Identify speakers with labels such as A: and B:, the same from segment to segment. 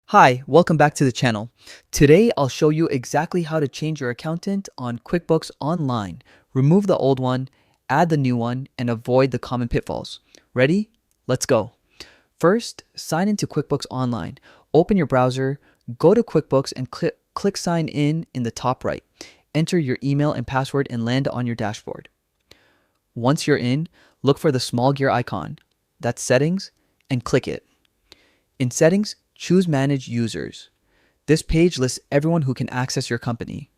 A: Hi, welcome back to the channel. Today I'll show you exactly how to change your accountant on QuickBooks Online. Remove the old one, add the new one, and avoid the common pitfalls. Ready? Let's go. First, sign into QuickBooks Online. Open your browser, go to QuickBooks and click Sign in the top right. Enter your email and password and land on your dashboard. Once you're in, look for the small gear icon. That's Settings, and click it. In Settings, choose Manage Users. This page lists everyone who can access your company.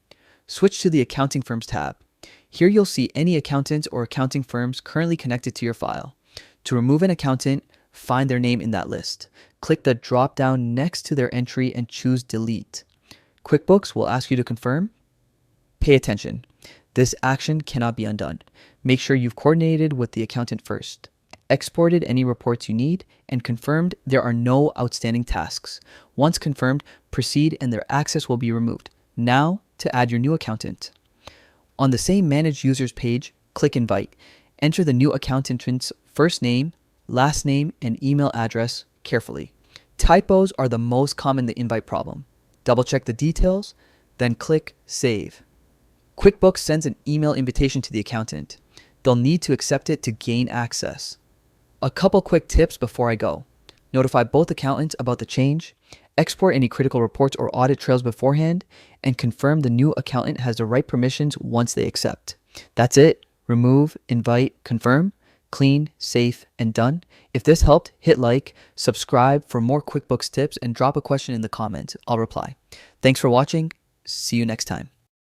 A: Switch to the Accounting Firms tab. Here you'll see any accountants or accounting firms currently connected to your file. To remove an accountant, find their name in that list. Click the drop-down next to their entry and choose Delete. QuickBooks will ask you to confirm. Pay attention. This action cannot be undone. Make sure you've coordinated with the accountant first, exported any reports you need, and confirmed there are no outstanding tasks. Once confirmed, proceed and their access will be removed. Now to add your new accountant. On the same Manage Users page, click Invite. Enter the new accountant's first name, last name, and email address carefully. Typos are the most common invite problem. Double check the details, then click Save. QuickBooks sends an email invitation to the accountant. They'll need to accept it to gain access. A couple quick tips before I go. Notify both accountants about the change, export any critical reports or audit trails beforehand, and confirm the new accountant has the right permissions once they accept. That's it. Remove, invite, confirm, clean, safe, and done. If this helped, hit like, subscribe for more QuickBooks tips, and drop a question in the comments. I'll reply. Thanks for watching. See you next time.